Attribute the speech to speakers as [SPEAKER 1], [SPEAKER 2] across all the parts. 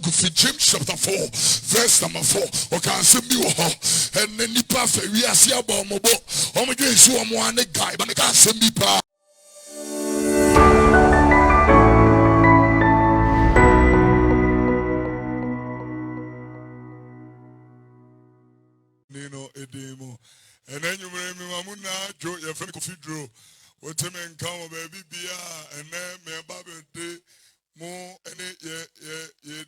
[SPEAKER 1] Kofi James chapter 4, verse number 4. Okay, send me and then nipa fe we are see about mobo. Omo dwe so omo ane guy, but can send me pa. Nino edemo. And then you remember Mamuna Joe, your friend Kofi Drew. What a man come baby bia and then me baby more and ye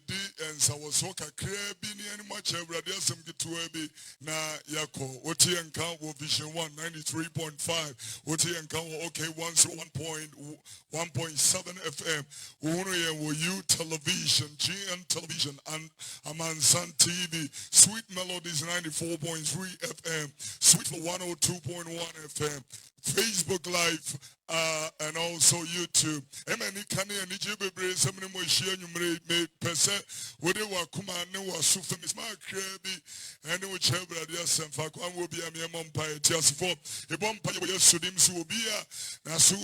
[SPEAKER 1] and so was so clear being any much every some get to be na yako what he encounter vision 193.5 what he encounter okay 1.7 FM were you television GN television and Amansan TV Sweet Melodies 94.3 FM Sweet for 102.1 FM Facebook Live and also YouTube. Emani kani ani jebe bre semne mo hia nwumre me pese wode wakuma ne wasufa misma krebi ene wo chebrade asemfa kwa wo bia me mompa etiasefo e bompa ye sudim so obia na so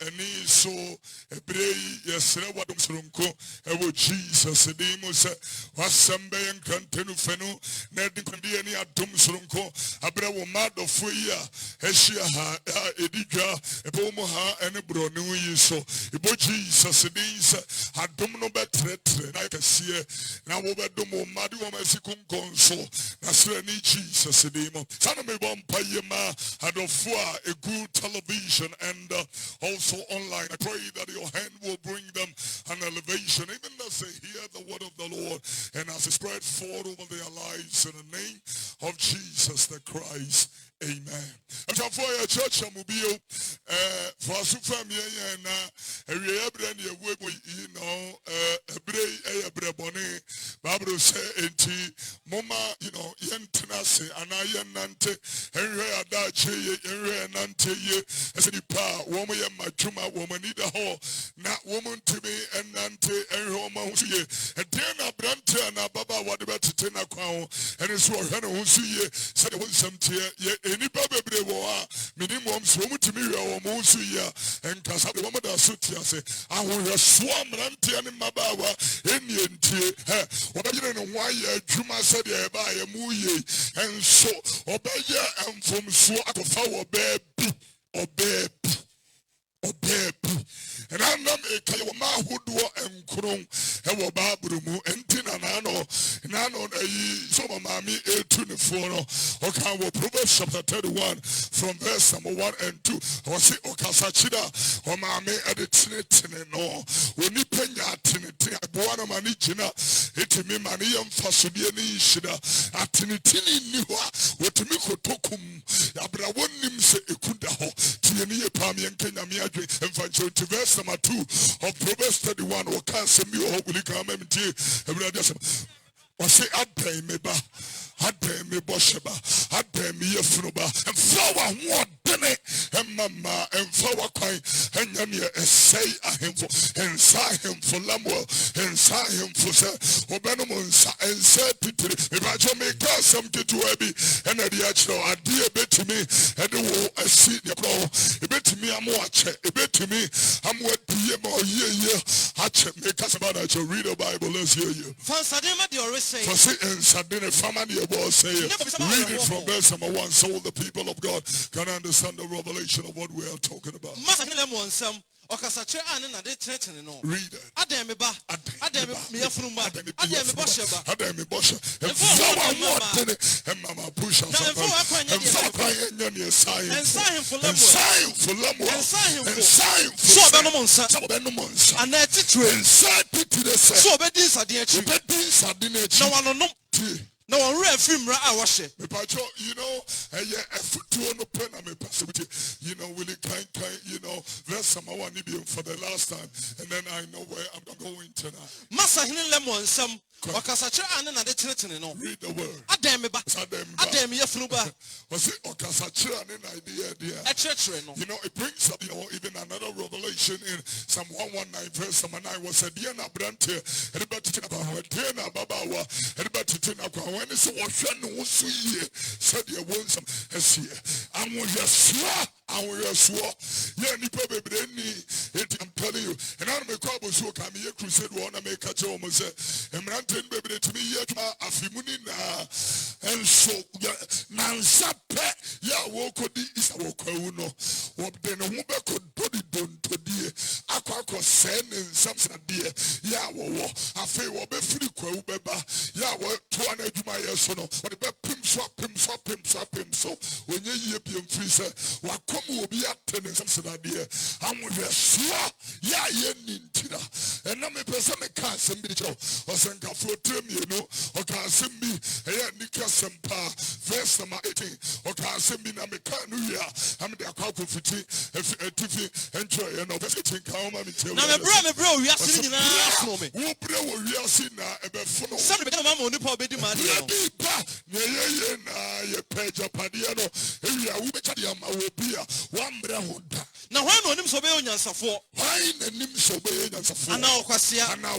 [SPEAKER 1] ani so ebrei yesre wadom soronko e wo Jesus di mo se wasembe yankantenu fenu na di kwandi ani adom soronko abre wo madofo yi a ehia ha edidwa Bomoha and a bronu yi so ibo Jesus means adom no betre na ka sie na wo bedom madu o masikum konso na sre ni Jesus name sana me bompa yema adofo a good television and also online. I pray that your hand will bring them an elevation even as they hear the word of the Lord and as it spread forth over their lives in the name of Jesus the Christ. Amen. I'm for your church, Mubio, for Sufamia, and we have done your work, you know, a bray, Babro say, Mama, you know, Yentanase, and I Nante, and Ray Adache, and Ray Nante, as a pa, woman, my Juma, woman, need a hall, not woman to me, and Nante, and Roma, and then a Branta, and a Baba, what about to Tena Crown, and it's what Hannah who see ye, said it was some tear, yet. Any baby boy, minimum swim to me or Mosuya, and Casabe Wamada Sutia say, I will have swam Rantian in Mabawa, Indian tea, what I didn't know why Juma said, by a muye, and so obey and from swat of our baby, or baby. And I know a Kayama who do and Krum, and what Babrumu, and Tinanano, and I know some of Mammy 824, okay, Proverbs chapter 31, from verse number 1 and 2, or say Okasachida, or Mammy at the Trinity, no, when you pay your Trinity, I bought a manijina, it me money and Fasudiani Shida, at Tinitini Niwa, what to me Kotokum, Abrawonim se Ekudaho, Tiania Pami and Kenya, and Fancho to verse number 2 of Proverbs 31, or can't send me or will come empty, or say, I pay me ba, I pay me Bosheba, I pay me Yefruba, and flower what dinner, and Mamma, and flower coin, and Yania, and say him for, and sign him for Lamuel, and sign him for Sir, or Benomons, and said to if I don't make us some get to Abby, and the actual idea bet to me, and the war, I see the pro, a bit to me, I'm watching, a bit to me, I'm what PM or year, I check, make us about that you read the Bible, let's hear you. For say, and Sadina family of all say, read it from verse number 1 so the people of God can understand the revelation of what we are talking about. Read it.
[SPEAKER 2] Ademi ba. Ademi mi yafruma. Ademi bosheba.
[SPEAKER 1] Ademi boshe. And flower what and mama push us up. And flower sign.
[SPEAKER 2] And sign for Lemuel.
[SPEAKER 1] And sign for Lemuel.
[SPEAKER 2] And sign for.
[SPEAKER 1] And sign for.
[SPEAKER 2] So Benomonsa.
[SPEAKER 1] So Benomonsa.
[SPEAKER 2] And that's it.
[SPEAKER 1] And sign to the same.
[SPEAKER 2] So Bedin Sadiachi.
[SPEAKER 1] Bedin Sadiachi.
[SPEAKER 2] No one no. No one real film right I wash it.
[SPEAKER 1] You know, a foot to no pen and you know, really kind, you know, verse some I want to for the last time, and then I know where I'm going tonight.
[SPEAKER 2] Massa Lemon some Okasacha and another Trinity no.
[SPEAKER 1] Read the word.
[SPEAKER 2] Ademi ba. Ademi Yafruba.
[SPEAKER 1] Was it Okasacha and an idea, dear?
[SPEAKER 2] A church no.
[SPEAKER 1] You know, it brings up, you know, even another revelation in Psalm 119, verse number 9 was a Diana Brante, and about to think about Diana Babawa, and about to think about when it's a Washan, said you want some, I'm going to swear. awoyɛsoɔ yɛ nipa bebree ni eti I'm telling you and I'm a crowd so come here crusade one make catch on say emrante bebree timi yɛ twa afimuni na enso nansa pɛ ya wo kodi isa wo kwawu no wo de ne ho be kododi dontodie akwa sɛ ne nsam sadie ya wo afei wo be firi kwawu beba ya wo to an adwuma yɛ so no wo de be pim so onye yie bi mfiri sɛ wakom obi ate ne nsam sadie amohwɛsoɔ ya yɛ nintira ɛna me pɛ sɛ me ka asɛm bi kyerɛw ɔsɛnkafo tremienu ɔka asɛm bi ɛyɛ nika sempa verse number 18 ɔka asɛm bi na me ka no wia am de akwa kofiti atifi enjoy no verse 18 ka o ma me tell
[SPEAKER 2] na me bra o wiase ni nyinaa so me
[SPEAKER 1] wo bre wo wiase na ɛbɛfo no
[SPEAKER 2] sɛ me ka ma oni pa obedi ma de no
[SPEAKER 1] bi pa ne ye na ye pɛ japadeɛ no ewia wo bɛkya de ama wo bi a wambrɛ ho da
[SPEAKER 2] na hwan na onim so be onyansafoɔ
[SPEAKER 1] hwan na nim so be onyansafoɔ
[SPEAKER 2] ana wɔkwasea
[SPEAKER 1] na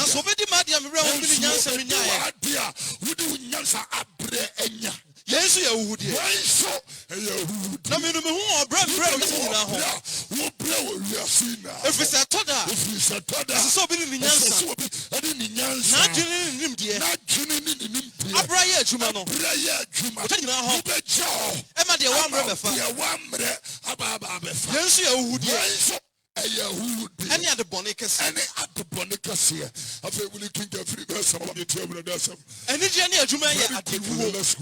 [SPEAKER 2] so obedi ma de me bra wo bi nyansa me nyae
[SPEAKER 1] dia wo di nyansa abrɛ anya
[SPEAKER 2] yesu yɛ wuhudie
[SPEAKER 1] yesu yɛ wuhudie
[SPEAKER 2] na me no me hu ɔbra brɛ wo nyina ho
[SPEAKER 1] wo brɛ wo wiase na
[SPEAKER 2] efisɛ toda so obi ni nyansa
[SPEAKER 1] so obi ade ni nyansa
[SPEAKER 2] na dwene ni nimdeɛ
[SPEAKER 1] na dwene ni nimdeɛ
[SPEAKER 2] abra yɛ adwuma no
[SPEAKER 1] abra yɛ adwuma
[SPEAKER 2] wo nyina ho
[SPEAKER 1] be jao
[SPEAKER 2] ɛma deɛ wamrɛ bɛfa
[SPEAKER 1] deɛ wamrɛ aba bɛfa
[SPEAKER 2] yesu yɛ wuhudie
[SPEAKER 1] yesu
[SPEAKER 2] ɛne ade bɔne kɛse
[SPEAKER 1] ɛne ade bɔne kɛseɛ afei wuli kinka firi bɛsɛm ma metia wura dasɛm
[SPEAKER 2] anigyeɛ ne adwuma yɛ ade wuo
[SPEAKER 1] let's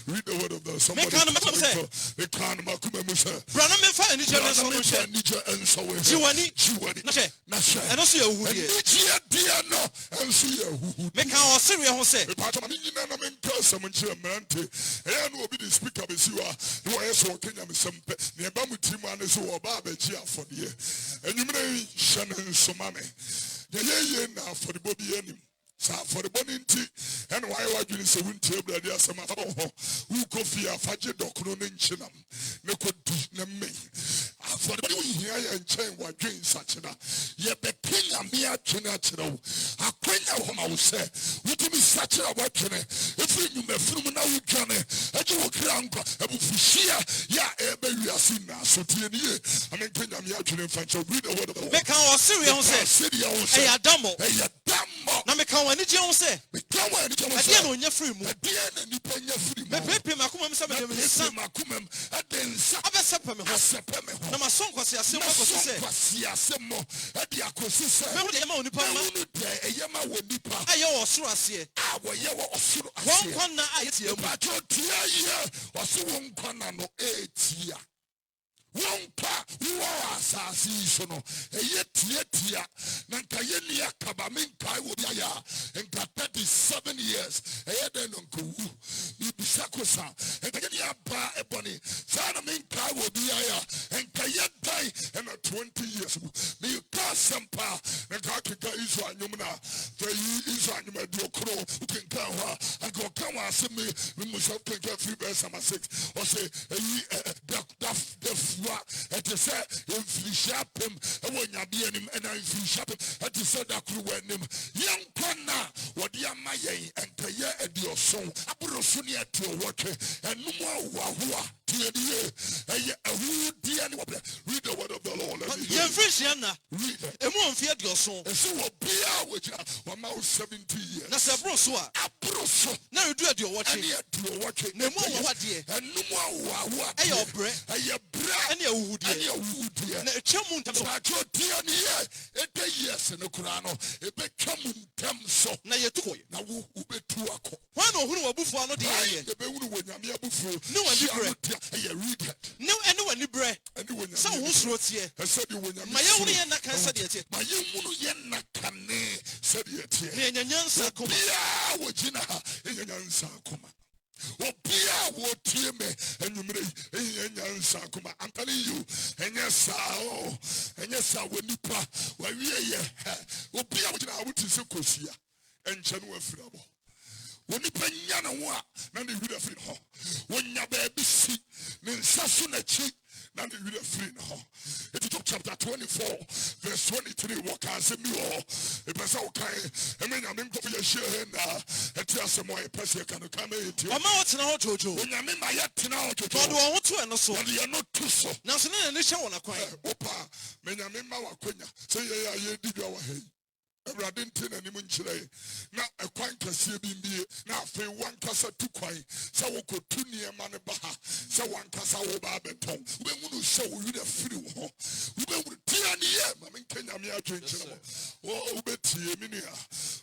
[SPEAKER 1] read the word of the somebody
[SPEAKER 2] meka no mɛtam sɛ
[SPEAKER 1] meka no makoma mu sɛ
[SPEAKER 2] bra na memfa anigyeɛ no nso no hyɛ
[SPEAKER 1] anigyeɛ ɛnsɔ wo
[SPEAKER 2] gye w'ani
[SPEAKER 1] na hyɛ
[SPEAKER 2] ɛno so yɛ wuhudie
[SPEAKER 1] anigyeɛ deɛ no ɛnso yɛ wuhudie
[SPEAKER 2] meka ɔsereɛ ho sɛ
[SPEAKER 1] mepatɔ ma ne nyina na menka asɛm nkyerɛ mmerante ɛyɛ no obi de speaker bɛsi hɔ a ne wɔyɛ sɛ wɔka nyamesɛm pɛ ne ɛba mu tirim a ne so wɔba abɛgye afɔdeɛ enyumire hyɛ ne nsoma me yɛyɛ na afɔrebɔ bi anim sa afɔrebɔ ne nti ɛna wayɛ wadwene sɛ wontie Awurade asɛm afabɔ hɔ wokɔ fie afagye dɔkono ne nkyenam ne kɔdi ne mmɛn afɔrebɔ ne wohia yɛ nkyɛn wadwen nsakyena yɛbɛpɛ nyame atwene akyerɛ wo akwanya wɔ ma wo sɛ wotumi sakyera woatwene ɛfiri nnwumafurum na wodwane agye wo kra nkwa abufuhyia yɛ a ɛbɛwiase nna so tie ne ye amenka nyame atwene mfa nkyɛ read the word of the Lord
[SPEAKER 2] meka ɔsereɛ ho sɛ ɛyɛ adamɔ na meka anigyeɛ ho sɛ ɛdeɛ na ɔnya firi mu mepɛpɛ makoma m sɛ mede me nsa abɛsɛpɛ me ho na maso nkwaseasɛm akɔsi sɛ mehu deɛ ɛma onipa ma ɛyɛ wɔ ɔsoro aseɛ wɔn nkwa nna a yɛtia mu wonka wo asase yi so no eye tia na nka ye nia kaba me nka wo bia ya nka 37 years eye den no nkowu ni bisa kosa nka ye nia ba eboni sa na me nka wo bia ya nka ye dai na 20 years me ka sempa nka kika iso anyum na the iso anyum adi okro ukenka ho nka ka wa asemi me musa kenka free verse 6 o say it is a inflishapim, a one yabianim, and I inflishapim, it is a dakruanim. Young Pana, what Yamaye, and Kaya and your song, Abrosunia to a worker, and Numwa, dear, read the word of the Lord. Read it. And won't fear your song. And so will be out with 170 years. That's a brosua. Abroso. Now you do it, you're watching. You're watching. No more what dear. And Numwa, and your breath, and your breath, and your wood, and your wood. And a chamun to your dear, a yes, and a crano, a become them so. Now you're toy. Now who be two. One who will buffer no dear. The Bewu when you're buffer. No one read it. No, and no one bread. And when some who's wrote here, I said you when my only and I can say it. My young can say it. Yansa Kumia, Wajina, and Yansa Kuma. Opia will tear me, and you may, Yansa Kuma. I'm telling you, and yes, I will nipa, why we are here. Opia, which I would say, Kosia, and Chanua Frabo.
[SPEAKER 1] When you pay Yana, then you would have free ho. When your baby see, then Sasuna cheek, then you would have free ho. It is chapter 24, verse 23. What can say me all? If I say okay, I mean, I'm in for your share now. And tell some more person can come in.
[SPEAKER 2] I'm out now, Jojo.
[SPEAKER 1] When I'm in my yet now,
[SPEAKER 2] God want to and so.
[SPEAKER 1] And you're not too so.
[SPEAKER 2] Now, so then, I want to quiet.
[SPEAKER 1] Opa, when I'm in my wakunya, say, yeah, you did your way. Every day, and even today, now a quite a CBB, now for one casa to quite, so we could tune near Manabaha, so one casa over Beton. We will show you the free war. We will tear the air, I mean, Kenya, me a drink. Oh, Betty, Minia,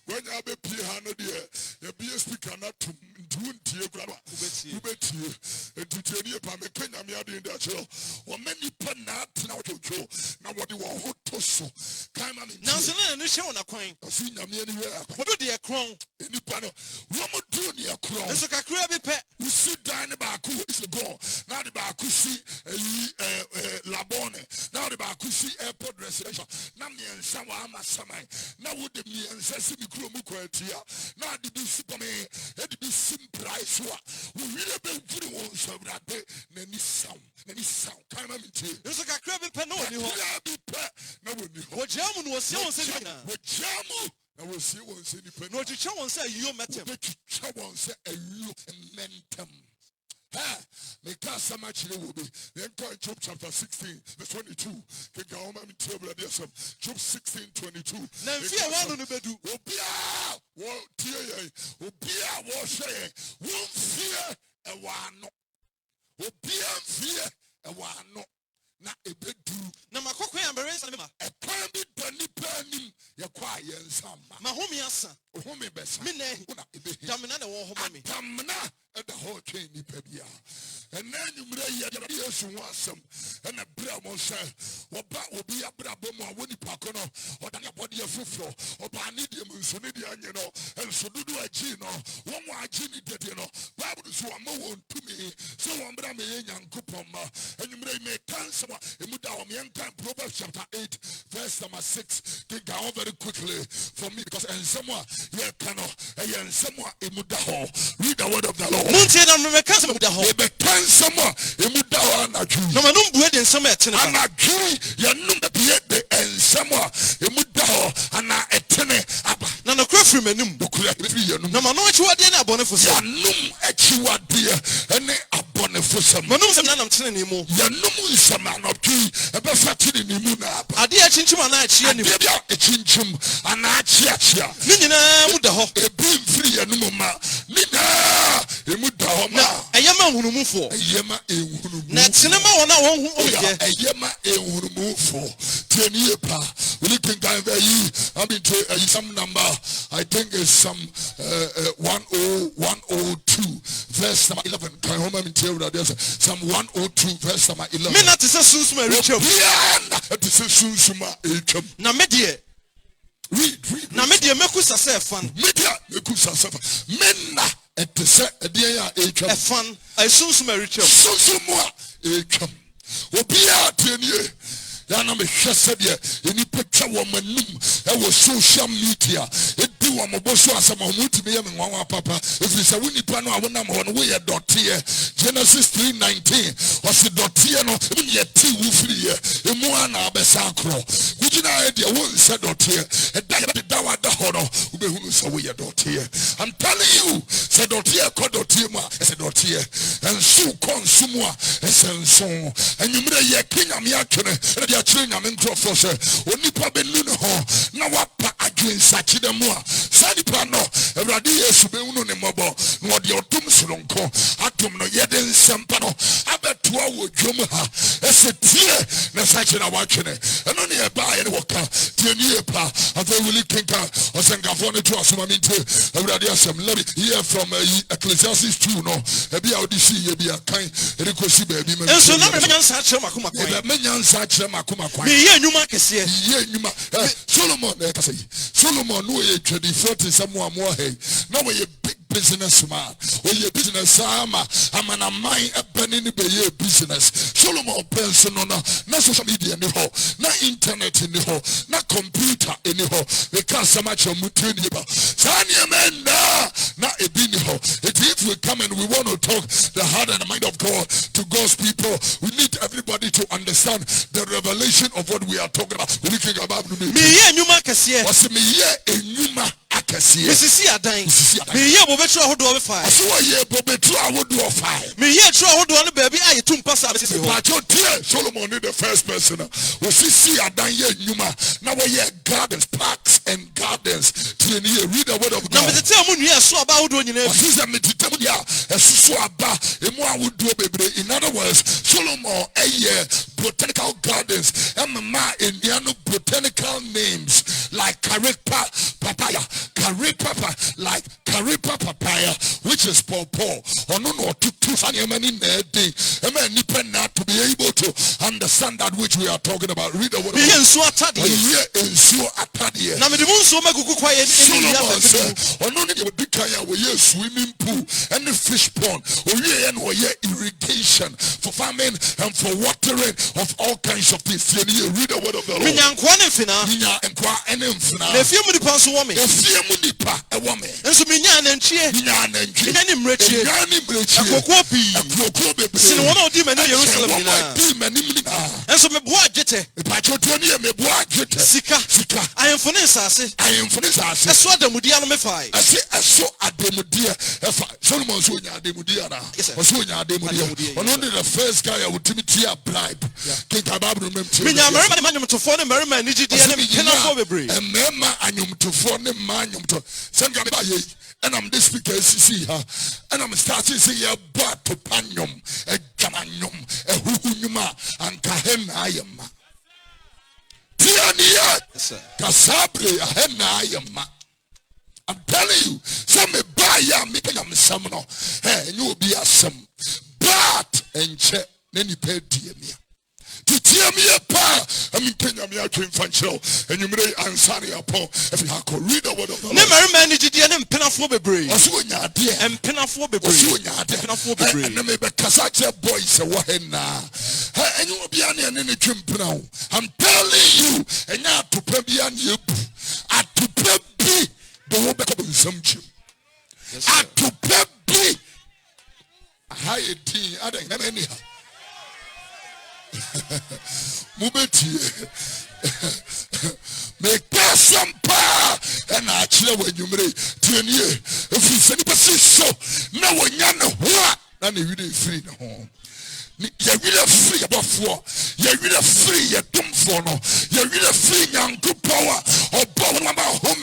[SPEAKER 1] when I be P100 year, the be a speaker not to tear grabber, Betty, and to tell you, Pame Kenya, me a doing that show, or many pen not now to Joe. Now what you want to so, come on, now, so then, show on a coin. I see them anywhere. What do they crown? Any panel, Roman Junior crown. It's like a crabby pet. We sit down the Baku is a go. Now the Baku see Labone. Now the Baku see airport residential. Now me and Sama Samai. Now would the me and Sesame Kromuquetia. Now the be Superman, it be sim price. We really been putting on so that day. Any sound. Come on, it's like a crabby pen. No, crabby pet. No, what German was saying. I will see one say the pen. No, the chow say you met him. The chow say a you mentum. Ha! Make us so much will be. Then Job chapter 16, verse 22. Can go home and tell you this. Job 16, 22. Now, fear one on the bed. Obia! What tear? Obia was saying, won't fear a one. Obia fear a one. Na ebedu na makoko ya mberesa ma e kwan bi dani panim ye kwa ye nsamba ma homi asa homi besa me ne una ebe damna na wo homa me damna e da ho twen ni pa bia ena nyumre ye da Yesu wasam ena bra mo se oba obi abra bom a woni pakono odane abode afufro oba ni de munso ni de anye no enso dudu aji no wo mo aji ni dede no bible so ama won tumi so wo bra me ye nyankopon ma enyumre me kansa Proverbs chapter 8, verse number 6. Think I very quickly for me because and someone here cannot and someone read the word of the Lord. Some number, I think it's some 102 verse number 11. Can I home and tell you that some 102 verse number 11. Read. Na media mekusa se fan. Media mekusa se fan. Menna et se edie ya etwam. Efan. Asunsumo retwam. Sunsumo etwam. Obia tienie. Yana me hwese de eni petwa wo manum e wo social media edi wo moboso asama mutimi ye menwa papa if say we nipa no awona mo no we ye dotie Genesis 3:19 was dotie no ye ti wo firi ye emu ana abesa akro wugina e de wo nse dotie e da ye de dawa da ho no we be hunu so we ye dotie. I'm telling you say dotie ko dotie ma e say dotie ensu konsumo a esenso enyumre ye kinyam ya twene China microphone say onipa benu ne ho na wapa adwensachi dem a sanipa no Ewurade Yesu be hunu ne mobo na ode otum soronko atom no yede nsempa no abetua wo dwom ha esetie na sachi na watwene eno ne eba ye ne woka tie ni epa afa wuli kenka osengafo ne to asoma minte Ewurade asem let hear from Ecclesiastes 2 no ebi a odisi ye bi akan erikosi ba bi ma enso na me nyansa kire makoma kwa me nyansa kire makoma Solomon Solomon no ye twedi 40 someone more hey now we big businessman or ye business amana mind ebeni ni be ye business Solomon person no na social media ni ho na internet ni ho na computer ni ho we can so much mutuni ba sani amenda na ebi ni ho. If we come and we want to talk the heart and the mind of God to God's people, we need everybody to understand the revelation of what we are talking about. We think about
[SPEAKER 2] me ye nyuma kese.
[SPEAKER 1] What's me ye enyuma akese.
[SPEAKER 2] Misisi adan. Me ye bobetro ahodo of fire.
[SPEAKER 1] So ye bobetro ahodo of fire.
[SPEAKER 2] Me ye tro ahodo no baby aye tumpa sa misisi ho.
[SPEAKER 1] Pacho tie Solomon the first person. We see adan ye enyuma. Now we ye gardens, parks and gardens. Read the word of God.
[SPEAKER 2] Na me tete mu nua so aba ahodo nyina.
[SPEAKER 1] In other words, Solomon botanical gardens and botanical names like Caripa papaya, like Caripa papaya, which is pawpaw. Or no to be able to understand that which we are talking about. Read the word of God. Solomon said, swimming pool and the fish pond, irrigation for farming and for watering of all kinds of things. Read the word of the Lord. Solomon the first guy would Timothy a bribe. And I'm this speaker, see her, and I'm starting to say, but to panium, a gamanium, a hukunuma, and kahenayama. Tiania, Kasabre, a henayama. I'm telling you, some buy ya making a summoner, and you will be a some. But and check, then you pay DMia. To tear me apart, I mean, Kenya, me out to infantile, and you may answer upon if you have to read the word of God. Never managed the end penaphobe breed. And penaphobe breed. And then maybe Kazacha boys are walking now. And you will be on the gym now. I'm telling you, and now to pay on you, at to pay the whole back of some gym. At to pay a higher tea, I don't have anyhow. Mubeti make some power and I chill when you marry 10 years. If you send a so now when you know what, then you really free the home. You're really free about 4. You're really free, you're dumb for no. You're really free, young good power or power about home.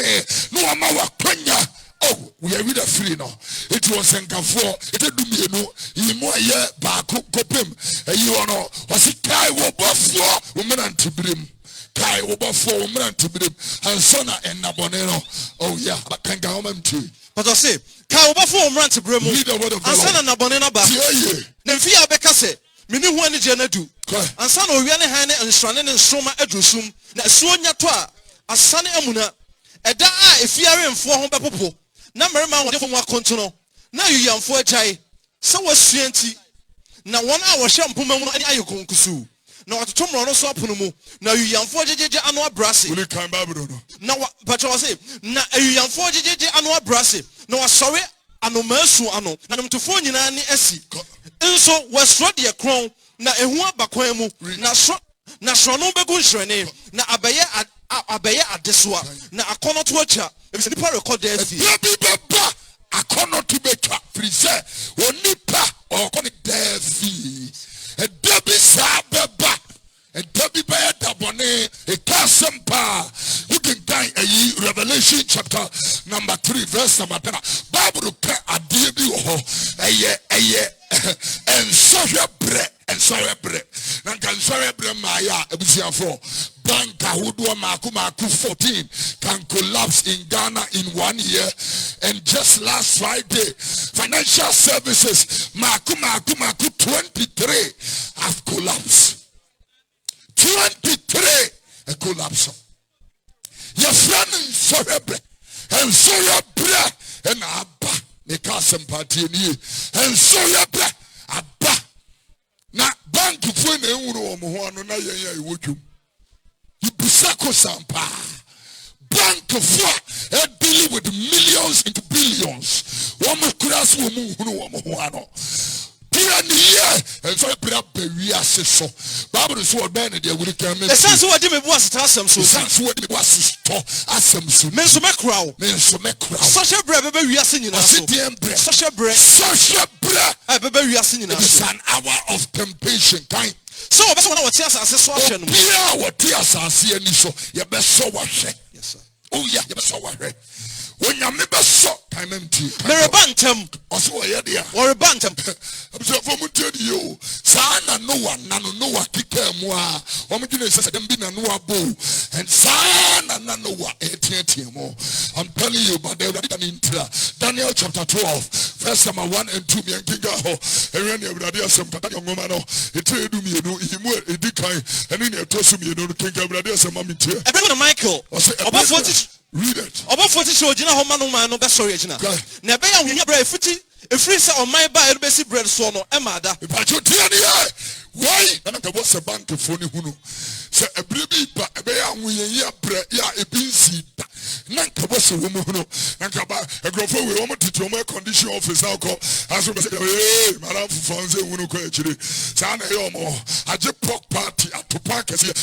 [SPEAKER 1] No amount Kenya. Oh, we are really free now. It was in Kafo. It did me no. You more yeah, Baku Kopim. You know, was it Kai Wobafo, woman and Tibrim. Kai Wobafo, woman and Tibrim. And Sona and Nabonero. Oh, yeah, but can go home too. But I say, Kai Wobafo, woman and Tibrim. Read the word of the Lord. And Sona Nabonena Ba. Yeah. Nemfia Bekase. Mini one jana do. And Son of Yana Hane and Stranen and Soma Edrusum. Na Sonia Toa. As Sunny Amuna. Eda if you are in 400 people. Number man whatever more continue. Now you young for a chai. So was 20. Now 1 hour shampoo and I go kusu. Now at tomorrow so punumu. Now you young for JJ annual brassy. Will you come back? Now but I say now you young for JJ annual brassy. No sorry ano mersu ano. Na to phone you na ni esi. So was ready a crown. Na ehua bakwemu. Na shrono begun shrene. Na abeye adeswa. Na akono to wacha. If it's a record there, I cannot to make a freezer or nipa or call it Davy. A Debbie Sababa, a Debbie Bayabone, a Casampa. You can die a Revelation chapter number 3, verse number 10. Bible a Debbie a and sorry bread and sorry bread. Nankan sorry bread Maya Ebusia 4. Banka Hudwa Maku 14 can collapse in Ghana in 1 year. And just last Friday, financial services Maku 23 have collapsed. 23 a collapse. Your friend in Sorry and sorry bread and Abba. Nekasem party and sorry bread Abba. Na bank to find a woman na ya would you. Ibusako Sampa. Bank of dealing with millions into billions. so mu hunu wo mo ho ano Piania and so bra be ase so Bible so be na de wuri kan me
[SPEAKER 2] esan so wadi me bo aseta asem so
[SPEAKER 1] esan so wadi me bo asesto asem so
[SPEAKER 2] me so me krawo social bread be wi ase nyina so social bread be wi ase nyina so
[SPEAKER 1] it's an hour of temptation kind
[SPEAKER 2] so obeso na wati asase so ahwe no
[SPEAKER 1] bia wati asase ani so ye be so wa hwe
[SPEAKER 2] yes sir
[SPEAKER 1] oh yeah ye be so wa hwe when you me so time empty
[SPEAKER 2] me rebantem
[SPEAKER 1] oso wo ye dia
[SPEAKER 2] wo rebantem
[SPEAKER 1] abso fo mu tedi yo sana Noah kika mu a o me gine se dem bi na Noah bo and sana na Noah etiatia mo I'm telling you but they did an intra Daniel chapter 12 verse number 1 and 2 me nkinga ho ewia ne awurade asem kata ngoma no etedu mi enu himu edikan eni ne etosu mi enu kinga awurade asem amite
[SPEAKER 2] ebe na Michael obafo
[SPEAKER 1] read it
[SPEAKER 2] obafo ti show gina ho manu man no be sorry gina na ebe ya hwenya bra efuti efiri se oman ba e be si bread so no e ma da
[SPEAKER 1] ba chotia ne why na ka bo se bank fo ne hunu se ebre bi ba ebe ya hwenya ya bre ya ebinsi da na ka bo se wo mu hunu na ka ba egrofo we wo mo titi wo mo condition officer ko aso be se madam fonse hunu ko echire sa na yo mo age pork party atopa kese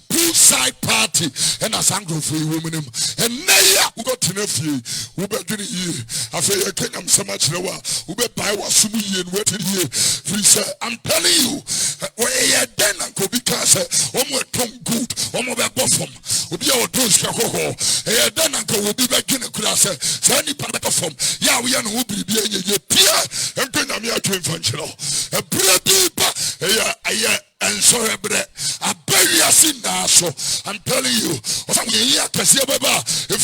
[SPEAKER 1] poolside party and a sangro for a woman and naya who got to nephew who be doing here after you can so much no who be buy what sumi and waiting here I'm telling you where you then and go because good be bottom will be our toes then and go will be back in a class any platform yeah we are no be and then I'm here to functional a brother and so I bury us in that so I'm telling you if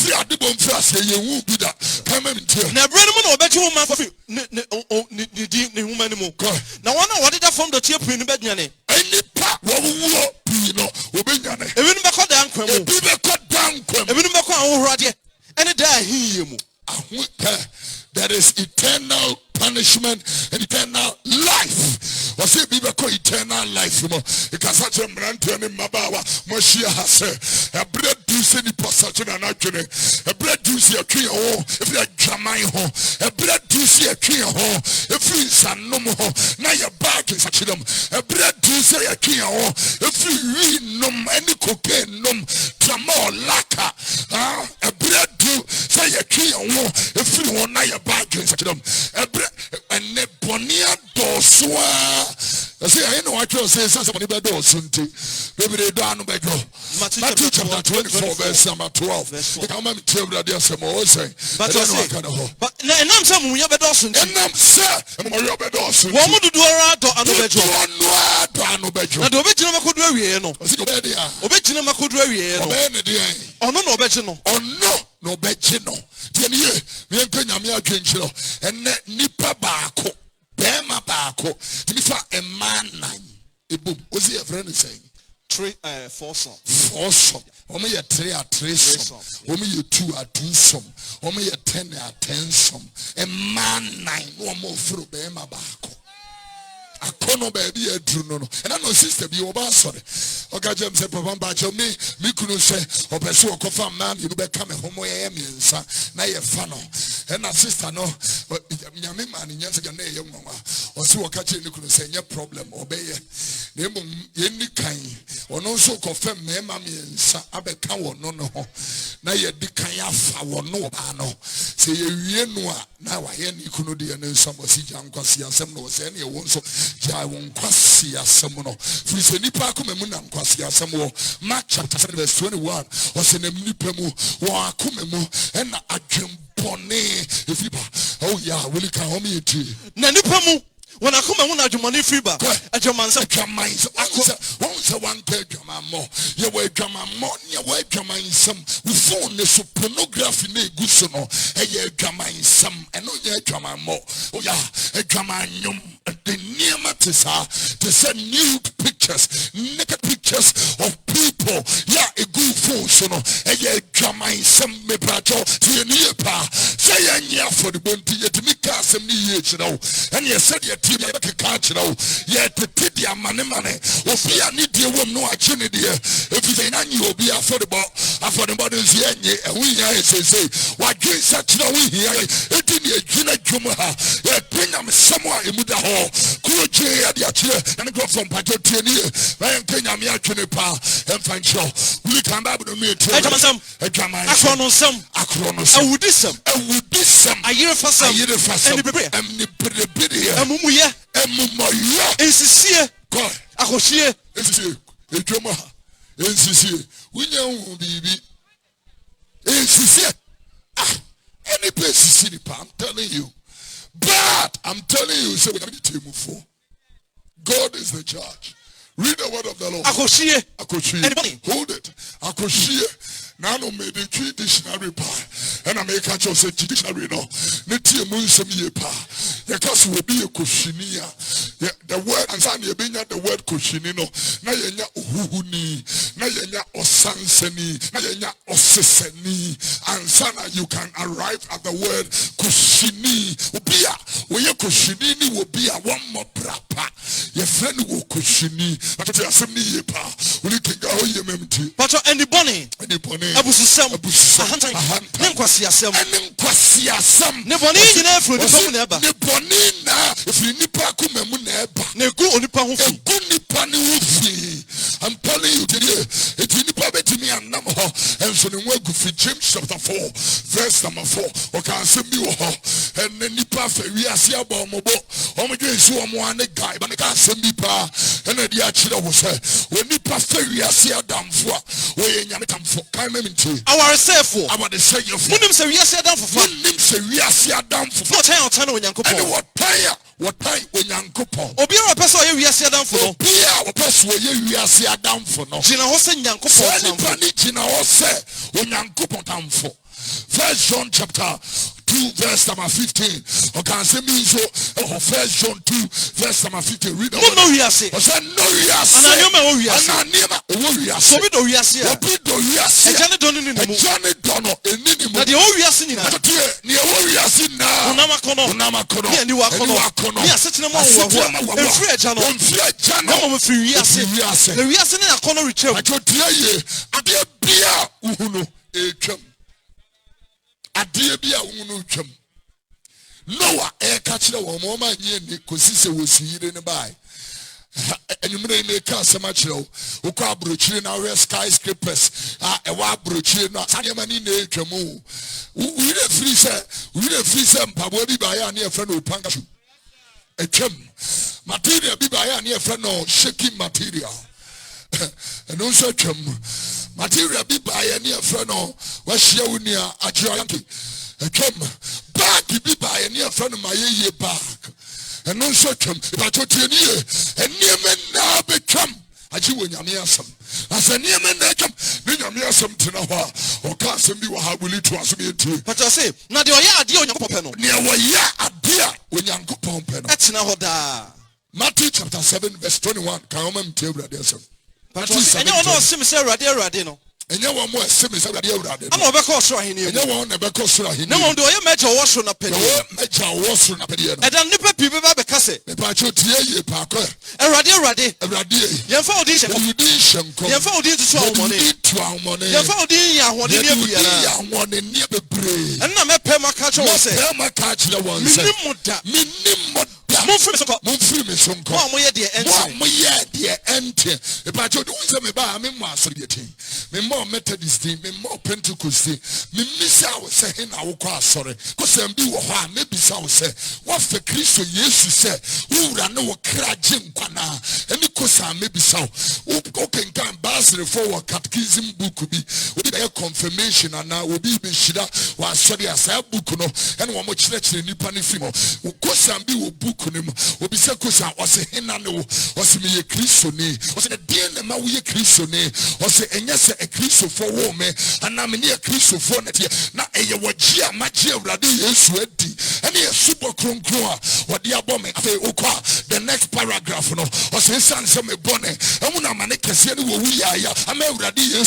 [SPEAKER 1] you are the bomb fast you won't be that come in here
[SPEAKER 2] now brother no bet you man for ni woman mo now one what did that from the cheap in bed nyane
[SPEAKER 1] any part wo no obenyane
[SPEAKER 2] even be call down kwam
[SPEAKER 1] e be call down kwam
[SPEAKER 2] even be call ahorade any die here mu
[SPEAKER 1] there is eternal punishment and eternal life. Was it be called eternal life? Because such a man to any Mabawa, Moshia has a bread juice any passage and actually a bread juice a tree home, if you are Jamai home, a bread juice a tree home, if you san no more, now your back is such them, a bread juice a tree home, if you read num any cocaine num, Tramo laka, a bread juice say a tree home, if you want now your back is such them, a bread. And the Bonia Doswa. I say, I know what you're saying. Somebody better do something. Maybe they don't know. Matthew chapter 24, verse number 12. Come and tell me that there's some more saying. But
[SPEAKER 2] I'm some we have a dozen. And I'm sir, and we have a dozen. One would do a rat or another. And the original could wear no. Original could wear no original. Oh no betchino. Tienye, me nkanya me adwenchiro. Enne nipa baako, bema baako. Timifa a man nine. Ebum, ozi e friend saying 4 some.
[SPEAKER 1] 4 some. Omo ye 3 are 3 some. Omo ye 2 are 2 some. Omo ye 10 are 10 some. A man 9 no more fro bema baako. Akono baby e dru no and I know sister bi oba sorry oga jam say papa mbacho me kunu say obeso okofa man you be come homo ye miensa na ye fa no and na sister no nyame man nyanse ga na ye nwa o se oka che ni kunu say nye problem obeye na mo ye ni kan ono so okofa mema miensa abeka wo no ho na ye di kan afa wo no ba no say ye wie no a na wa ye ni kunu de ne nso mo si jankwasi asem no say na ye wo nso ja won kwasi asem no firi se nipa akoma mu na kwasi asem wo Mark chapter 7 verse 21 o se na nipa mu wo akoma mu na adwempone efiba oh yeah we can home eti
[SPEAKER 2] na nipa mu when I come and adwumani fiba adwamansa
[SPEAKER 1] once one adwamamo ye we adwamamo ye we adwamansam we phone ne so pornography na eguso no ye adwamansam eno ye adwamamo oh yeah adwamanyum the name to say nude pictures naked pictures
[SPEAKER 3] pictures of people. Yeah, a good phone, so no, and yeah, drama in some me brato, to a near pa. Say, yeah, for the bounty, yet to me cast some years, you know, and you said your team like a catch, you know, yet the tidia money, or be a need your woman, no, I shouldn't dear. If you say, you will be affordable, is here, and we say, what you such no we here, it didn't a Gina Jumaha, yet bring them somewhere in the hall, cool chair at the chair, and go from Patotinia, and Kenya Junipa, and find show. We come back with me to a drama, Acronosum, a woodism, a year for some, and the video, and Mumuya, and Mumuya, and Cecilia, God, Akoshia, and Cecilia, and Jumaha, and Cecilia, we know, baby. Any place is city, I'm telling you. But I'm telling you, so we have to move for. God is the judge. Read the word of the Lord. Akoshie. Hold it. Akoshie. Now no made the tree dictionary pa. And I make a choice of dictionary no. Neti emunsem ye pa. Because will be a koshinia. The word and san ye benya the word koshini no. Na yenya uhuhuni. Na yenya osanseni. Na yenya oseseni. And sana you can arrive at the word koshini. Ubia. Weye koshini ni wobia one more brapa. Ye friend wo koshini. But you assembly ye pa. Uli kinga ho ye memti. But any bunny. Abususam, Nenquasiasam, Nebonina, if you I'm telling you today, it's in the poverty to me and number, and so the work of James chapter 4, verse number 4, or can send me and then the perfect we are see about mobile, or so I'm one guy, but I can't send me pa, and then the actual was when the perfect we are see a damn for, where you come for. Our self, our the say of Munim say we are down for fun. Nim say we are down for what time when Yanko. What time when Yanko? Obia person we are down for. Obia person we are down for no. Gina Hosen Yanko. Gina Hose when Yanko down for. First John chapter 2 verse number 15. Or can say me so. First John 2 verse number 15. Read the word. No we are say. I said no we are say. Ananiema. So we do we are say. Johnny Dono. Na the we are saying na. Ni we are saying na. Unama kono. Ni wa kono. Ni asetena mo wo. Enfri eja no. Na mo free we are say. The we are saying na kono return. Achotie ye. Ade bia uhunu etwam. Ade bia uhunu etwam. Noah catch the woman ye kosise wo siyire ne bai. And you may cast so much low. Who call broaching our skyscrapers? A wild broaching, not Sanyaman nature move. We the freezer, Pabodi by a near friend who punch a chum. Material be by a near friend or shaking material. And also chum. Material be by a near friend or was she near a giant. A chum. Back be by a near friend of my year back. And no such but what you near and near men now become a Jew in Yamiasam. As a near men that come, then Yamiasam to know or can't be what will it was me too. But I say, now the idea on your popeno near what ya a dear when young Pompeno. That's now da Matthew chapter 7, verse 21. Come on, tell you but I know some say Radino. And you want more similar to the other. I'm over course right here. No one ever cost right here. No one do a major wash on a penny. Major wash on a penny. And then nipper people have a cassette. About your tea, Parker. A radio. You found this. You found this to our money. You found in one in near the brain. And I'm a perma catcher. Perma catch the one. Minimum. More Methodist, me more Pentecost, me miss out saying I will call sorry. Because I'm be what maybe so say. What the Christ Jesus said, who ran no crajim quana, and because I maybe so. Who can come Basel for catechism book could be a confirmation and now will be Shida was study as a book and one much church in Nipanifimo. Who could be book on him, will be Sakosa was a henano, was me a Christone, was a dear Maui Christone, was a yes a Christo for woman, and I'm near Christo for net. Now a wajia magia radi is ready. Any a super kronkroa, what the abome, the next paragraph, no, or say, son, some bonnet, and when I'm an ekasian, we are, I'm already and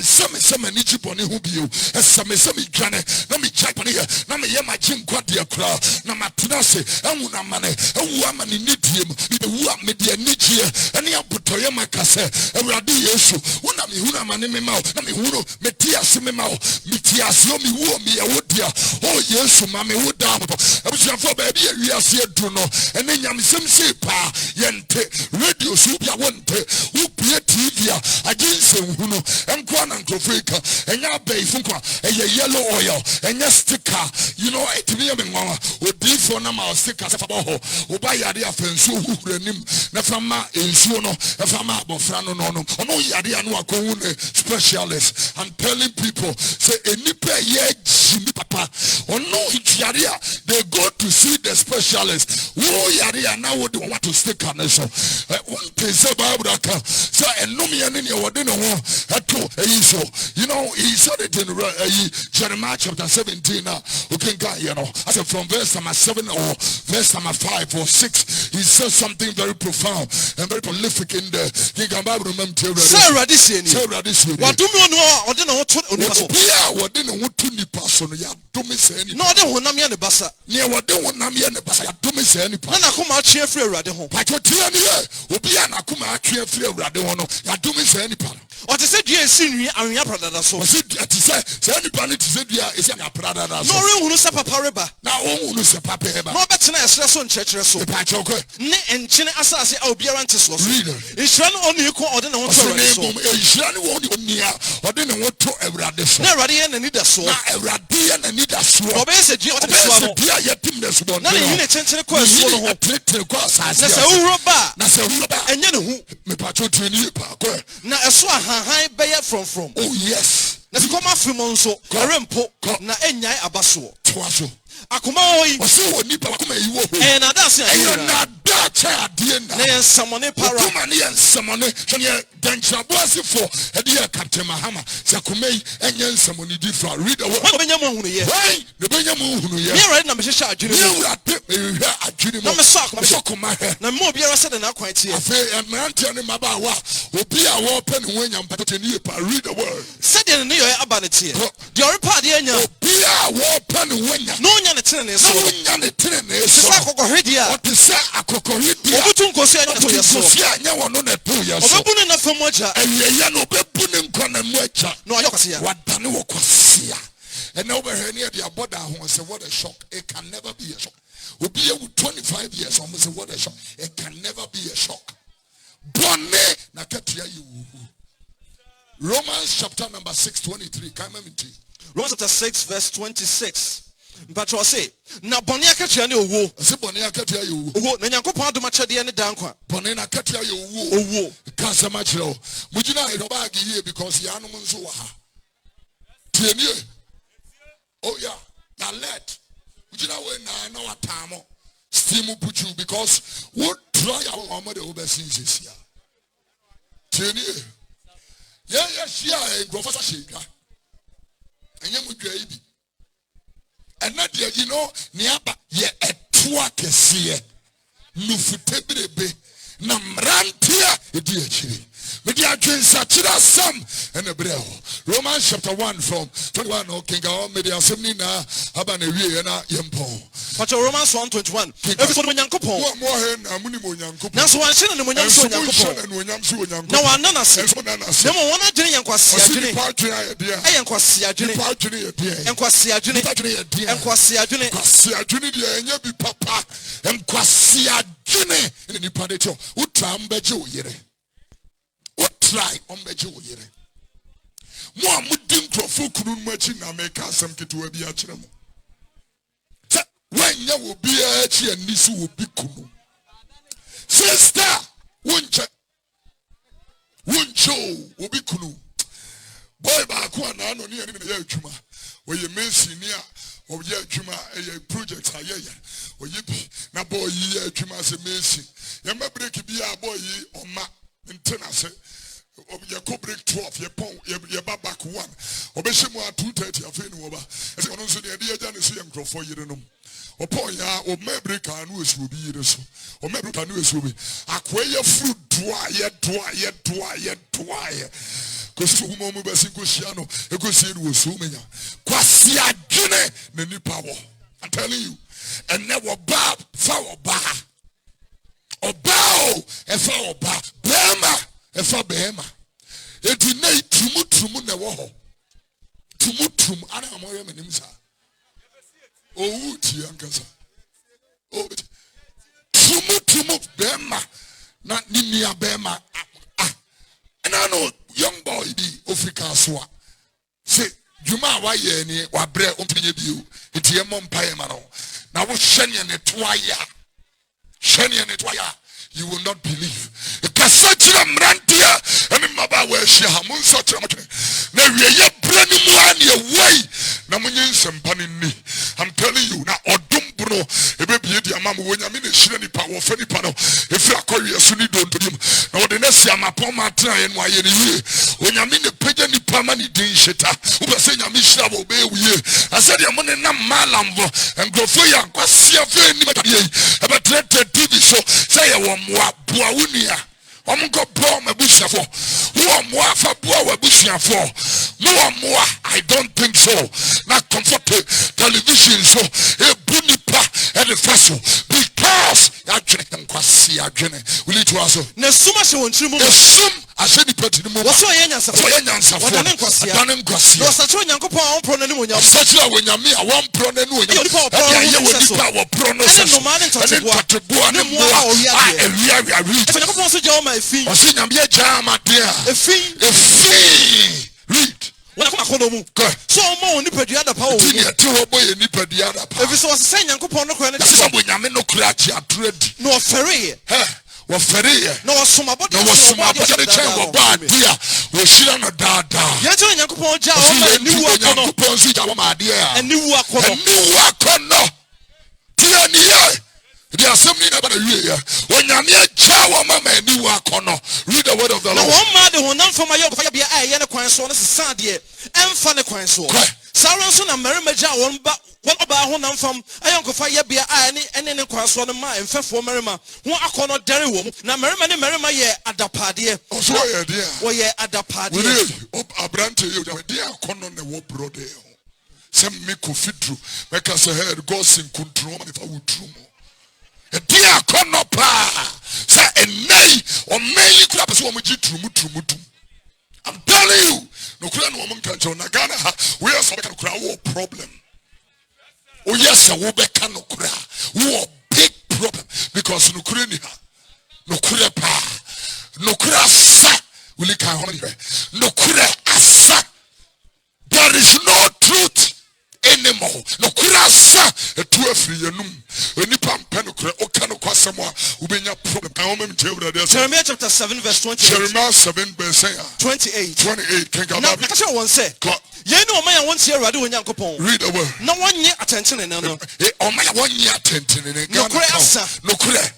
[SPEAKER 3] some Nichiponi who be you, as some Janet, no me Japanese, no me Yama Jim Quadia Cra, no Matinase, and when I'm money, a woman in Nitium, the woman media Nichia, and the Aputoyama Cassa, a radi issue, Una Manimao, Namihuno, Metia Simimao, Mitia Somi Wumi, a Wodia, oh yes, Mammy Woodam, I was your for baby, we are here to know, and then Yam Sim Sepa, Yente, Radio Supia Wante, Upia Tivia, against Huno, and Kwan and Kofrika, and ya bay Funka, and your yellow oil, and your sticker, you know, it to me, would be for Nama stickers of Abaho, who buy Yadia Fensu, who renim, Nefama, Insuno, Nefama, Bofrano, no, Yadia no specialist. I'm telling people, say, any pay Jimmy Papa, or no, they go to see the specialist. Oh, Yadia, now would want to stick on this. One piece of Bible, so, and no me and any of them, you know, he said it in Jeremiah chapter 17. Okay, you know, I said from verse number 7 or verse number 5 or 6, he says something very profound and very prolific in there. You can Bible remember. What do you know? I don't know what to do. What didn't want to be person? You do me say any. No, I don't want to be bassa. Near what don't want to be any bassa. Do me say any. And I come out here free radio. But you're telling me, Obiana come out here free radio. You do me say any part. What is it? You see me and your brother. So I said, any planet is it? Is your brother? No, we will suffer paraba. Now, we will suffer paraba. No, but tonight, on church. So, ne and China assassin, I'll be around to reader. It's run on you call the one to or didn't want to a radish. No, Radian and need a sword. A Radian and need a sword. Obey dear, yet timness one. Not in a chance to question a plate to cross. That's a rubber. That's a rubber. And you know who? Me patrol to you, Parker. Now, I saw high bayer from. Oh, yes. Let's come off from Monso. Corempo. Na Enya Abaso. Twaso. Akumoi. And I that's it. Someone and someone then Chabosi for a dear Captain Mahama, Sakume, and Yan someone did for read a word. The Benjamin, you're right now, Mr. I'm a sock, no more beer said than I quite see. And my auntie and Mabawa will be a open when I'm putting you read a word. Said in New York about it here. Your party and your beer open when no one tennis, no one tennis, what to say a cocoa. Obutunko se anya to yeso. Anya wono na to yeso. Obebunu na famoja. Eyeya no obebunu nkwana mwacha. No ayokwase. Wadane wokwase. And over here near the border who say what a shock. It can never be a shock. We'll be with 25 years almost say what a shock. It can never be a shock. Bonne na ketia you. Romans chapter number 6:23. Come with me. Romans chapter 6 verse 26. But I say, now Bonia Katia, you woo. I Bonia Katia, you woo. Nanyakopa do much at the end of Dankwa. Bonina Katia, you woo. Casamachro. Would you know a bag here because the animals who are? Oh, yeah. Now let. Would you know when I know a time? Steam will put you because what try our mother overseas this year? Tenny. Yes, yeah, go for a shaker. And you would baby. And not yet, you know, Niapa, ye a twake see Nufutebrebe, Namrantia, a dear chili. Media twins, some and a brew. Romans chapter 1 from 21, okay, go media 70 now, Abanavia, Yampo. But Romans 1:21. Everyone when Yankopo, more hen, a minimum Yanko. Now, so I said, and when Yanko and Yanko, no one, none of us. No one, Yanquasia, and Quasia, and Yabi Papa, and Quasia June, and the Padeto, Utrambejo Yere. What try on Bejo Yere? More mudding Profuku Merchant America, some to a Biachram. When you will be a chi and Nisu will be Kunu. Sister, Wuncha will be Kunu. Boy, Bakwan, I don't need any Juma. Where you may see near or Juma a project, or you be now boy, ye Juma as a Macy. You may break be a boy or ma in Tennessee. Your break 12, your pong, your back 1. Or Beshimo at 2:30 of Fenova. As I don't see the idea, Janus young for you. upon ya or Mabrica and who will be so or Mabrica and who will be acquire fruit dry yet because to whom Bessiano, a good scene was so many. Quasia Gene, the new power. I'm telling you, and never bow, foul bar. Or bow, a foul bar. Bema, a foul bema. It did tumutum never. Tumutum, and I'm more than him, sir. Oh, Tiankasa. Oh, tumutum bema, not Nimia bema. And I know. Young boy di Africa soa say dwuma wa ye ni wa bre ompanye biu enti e mom pae ma no na wo hwene ne toya you will not believe kasa kira mrantia emi maba wa hia ha mun so kira mokene na wie ye bre ni mu an ye wai na munye nsempa ni I'm telling you na odum bro ebe bie di amam wo nyame na hira ni pa wo fa ni pa no efi akowie so ni don todim na wo de na sia mapon ma tra ye no aye ni wie onyame ne pagya ni pa ma ni din hita wo be se nyame hira wo be wie asa de mo ne na malamvo engrofo ya kwasia fe ni mata ye ebe trete TV so say ye wo moa boa wunia Omungo bro mabusiafo wo moa fa boa wabusiafo no moa I don't think so na comfort television so e bunipa e the first because adwene nkwasi adwene we need to also
[SPEAKER 2] na suma se wonchiri mu
[SPEAKER 3] sum ase ni pati mu
[SPEAKER 2] wo so yenyansa
[SPEAKER 3] fo
[SPEAKER 2] wadane nkwasi no sa cho nyankopon awon pro na ni wonya
[SPEAKER 3] sa cho awonyame awon pro na ni wonya ya wonipa wo pro no se so ne boa ne moa ewia
[SPEAKER 2] nyankopon so jawo ma efi
[SPEAKER 3] o se nyame jama dia
[SPEAKER 2] efi
[SPEAKER 3] read
[SPEAKER 2] wala kuma kono mu so mo oni padua da pa wo
[SPEAKER 3] ni ati wo boye ni padua da pa
[SPEAKER 2] efi so se nyankopon no kora na
[SPEAKER 3] so bo nyame no kora ati atredi
[SPEAKER 2] no ofere
[SPEAKER 3] wo fere
[SPEAKER 2] no suma body
[SPEAKER 3] no suma body chen wo ba dia wo shira no dada
[SPEAKER 2] ye je nyankopon ja wo ma ni wu akono
[SPEAKER 3] nyankopon so ja wo ma dia
[SPEAKER 2] ni wu
[SPEAKER 3] akono tia ni ye the assembly never the year when you jaw mama and you are corner read the word of the Lord.
[SPEAKER 2] One man who none from my yoke be a yen coin so this is sad ye and funny coin so Saranson and Mary Maja one about who none from a young fire be any coin so the mind and for Merima who are corner dairy woman now Merima ye at the party oh so dear oh yeah at the party
[SPEAKER 3] a brand to you dear corner the war brother some make fitru make us a head goes in control if I would true dear konopa say enai o meyi kura person wo ji trumu I'm telling you no kura no mo kan na Ghana we are so kura wo problem oh yes wo be kan no kura wo big problem because no kura ni ha no kura pa no kura sa will kan ho no kura asa there is no truth anymore no kura sa etu afiri yanum onipa mpeno kura oka no kwasemo a ubenya problem kan o mem tewura there
[SPEAKER 2] Jeremiah chapter 7 verse 28
[SPEAKER 3] Jeremiah 7 verse 28 can come
[SPEAKER 2] na ka say won say ye no man ya won tie awurade onyankopon
[SPEAKER 3] read the word
[SPEAKER 2] na wonye attention ne no
[SPEAKER 3] o man ya wonye attention ne
[SPEAKER 2] no kura